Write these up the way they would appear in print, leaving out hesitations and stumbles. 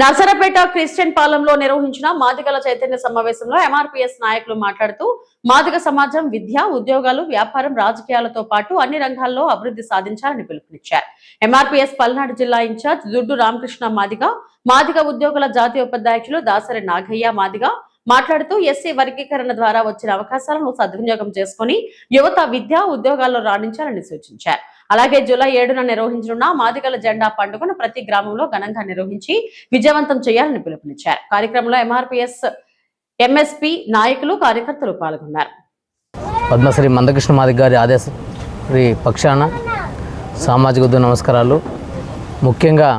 Narasaraopet Christian పాలెంలో నిర్వహించిన మాదిగల చైతన్య సమావేశంలో ఎంఆర్పీఎస్ నాయకులు మాట్లాడుతూ మాదిగ సమాజం విద్య, ఉద్యోగాలు, వ్యాపారం, రాజకీయాలతో పాటు అన్ని రంగాల్లో అభివృద్ధి సాధించాలని పిలుపునిచ్చారు. ఎంఆర్పీఎస్ పల్నాడు జిల్లా ఇన్ఛార్జ్ దుడ్డు రామకృష్ణ మాదిగ ఉద్యోగుల జాతీయ ఉపాధ్యక్షులు దాసరి నాగయ్య మాట్లాడుతూ ఎస్సీ వర్గీకరణ ద్వారా వచ్చిన అవకాశాలను సద్వినియోగం చేసుకుని యువత విద్య, ఉద్యోగాల్లో రాణించాలని సూచించారు. అలాగే జూలై 7న నిర్వహించనున్న మాదిగల జెండా పండుగను ప్రతి గ్రామంలో ఘనంగా నిర్వహించి విజయవంతం చేయాలని పిలుపునిచ్చారు. కార్యక్రమంలో ఎంఆర్పీఎస్ ఎంఎస్పీ నాయకులు, కార్యకర్తలు పాల్గొన్నారు. పద్మశ్రీ మందకృష్ణ మాదిగ గారి ఆదేశ పక్షాన సామాజిక ఉద్యమ నమస్కారాలు. ముఖ్యంగా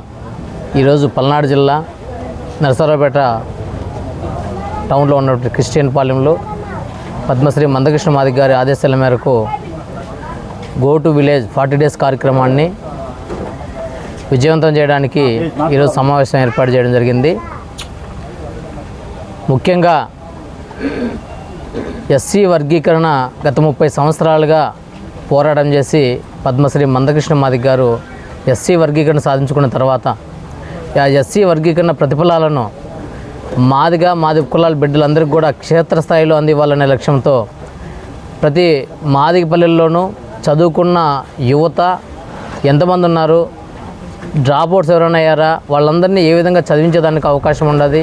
ఈరోజు పల్నాడు జిల్లా నరసరావుపేట టౌన్లో ఉన్నటువంటి క్రిస్టియన్ పాలెంలో పద్మశ్రీ మందకృష్ణ మాదిగ గారి ఆదేశాల మేరకు గో టు విలేజ్ 40 డేస్ కార్యక్రమాన్ని విజయవంతం చేయడానికి ఈరోజు సమావేశం ఏర్పాటు చేయడం జరిగింది. ముఖ్యంగా ఎస్సీ వర్గీకరణ గత 30 సంవత్సరాలుగా పోరాటం చేసి పద్మశ్రీ మందకృష్ణ మాదిగ గారు ఎస్సీ వర్గీకరణ సాధించుకున్న తర్వాత ఆ ఎస్సీ వర్గీకరణ ప్రతిఫలాలను మాదిగ కులాల బిడ్డలందరికీ కూడా క్షేత్రస్థాయిలో అందివ్వాలనే లక్ష్యంతో ప్రతి మాదిగ పల్లెల్లోనూ చదువుకున్న యువత ఎంతమంది ఉన్నారు, డ్రాప్అవుట్స్ ఎవరైనా అయ్యారా, వాళ్ళందరినీ ఏ విధంగా చదివించేదానికి అవకాశం ఉన్నది,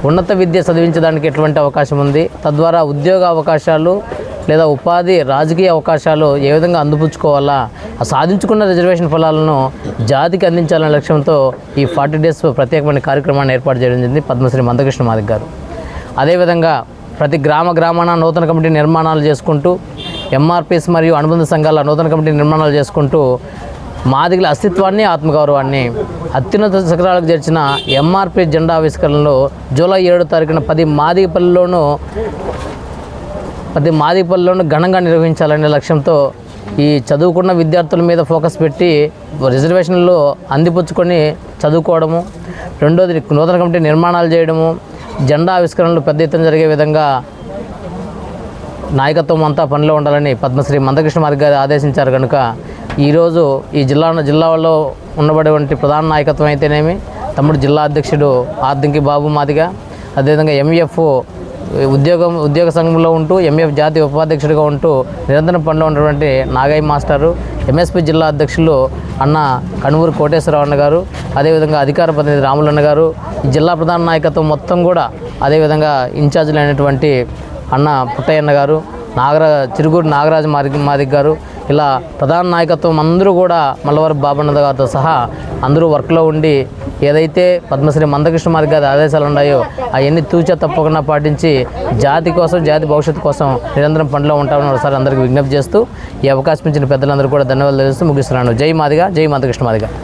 ఉన్నత విద్య చదివించడానికి ఎటువంటి అవకాశం ఉంది, తద్వారా ఉద్యోగ అవకాశాలు లేదా ఉపాధి, రాజకీయ అవకాశాలు ఏ విధంగా అందిపుచ్చుకోవాలా, ఆ సాధించుకున్న రిజర్వేషన్ ఫలాలను జాతికి అందించాలనే లక్ష్యంతో ఈ 40 డేస్ ప్రత్యేకమైన కార్యక్రమాన్ని ఏర్పాటు చేయడం జరిగింది పద్మశ్రీ మందకృష్ణ మాదిగ గారు. అదేవిధంగా ప్రతి గ్రామాన నూతన కమిటీ నిర్మాణాలు చేసుకుంటూ ఎంఆర్పీఎస్ మరియు అనుబంధ సంఘాల నూతన కమిటీ నిర్మాణాలు చేసుకుంటూ మాదిగల అస్తిత్వాన్ని, ఆత్మగౌరవాన్ని అత్యున్నత శిఖరాలకు చేర్చిన ఎంఆర్పీఎస్ జెండా ఆవిష్కరణలో జూలై 7వ తారీఖున 10 మాదిగ పల్లెల్లోనూ ఘనంగా నిర్వహించాలనే లక్ష్యంతో ఈ చదువుకున్న విద్యార్థుల మీద ఫోకస్ పెట్టి రిజర్వేషన్లో అందిపుచ్చుకొని చదువుకోవడము, రెండోది నూతన కమిటీ నిర్మాణాలు చేయడము, జెండా ఆవిష్కరణలు పెద్ద ఎత్తున జరిగే విధంగా నాయకత్వం అంతా పనిలో ఉండాలని పద్మశ్రీ మందకృష్ణ మాదిగ గారు ఆదేశించారు. కనుక ఈరోజు ఈ జిల్లాలో ఉన్నటువంటి ప్రధాన నాయకత్వం అయితేనేమి, తమ్ముడు జిల్లా అధ్యక్షుడు ఆర్దంకి బాబు మాదిగ, అదేవిధంగా ఎంఎఫ్ ఉద్యోగ సంఘంలో ఉంటూ ఎంఎఫ్ జాతీయ ఉపాధ్యక్షుడిగా ఉంటూ నిరంతరం పనిలో ఉన్నటువంటి నాగయ్య మాస్టరు, ఎంఎస్పీ జిల్లా అధ్యక్షులు అన్న కనుమూరు కోటేశ్వరరావు అన్న గారు, అదేవిధంగా అధికార ప్రతినిధి రాములన్న గారు, ఈ జిల్లా ప్రధాన నాయకత్వం మొత్తం కూడా, అదేవిధంగా ఇన్ఛార్జీలు అయినటువంటి అన్న పుట్టయ్యన్న గారు, చిరుగురు నాగరాజు మాదిగ గారు, ఇలా ప్రధాన నాయకత్వం అందరూ కూడా మల్లవరపు బాబన్న గారితో సహా అందరూ వర్క్లో ఉండి ఏదైతే పద్మశ్రీ మందకృష్ణ మాదిగ గారి ఆదేశాలు ఉన్నాయో అవన్నీ తూచా తప్పకుండా పాటించి జాతి కోసం, జాతి భవిష్యత్తు కోసం నిరంతరం పనిలో ఉంటామని ఒకసారి అందరికీ విజ్ఞప్తి చేస్తూ ఈ అవకాశం ఇచ్చిన పెద్దలందరూ కూడా ధన్యవాదాలు తెలుస్తూ ముగిస్తున్నాను. జై మాదిగ, జై మందకృష్ణ మాదిగ.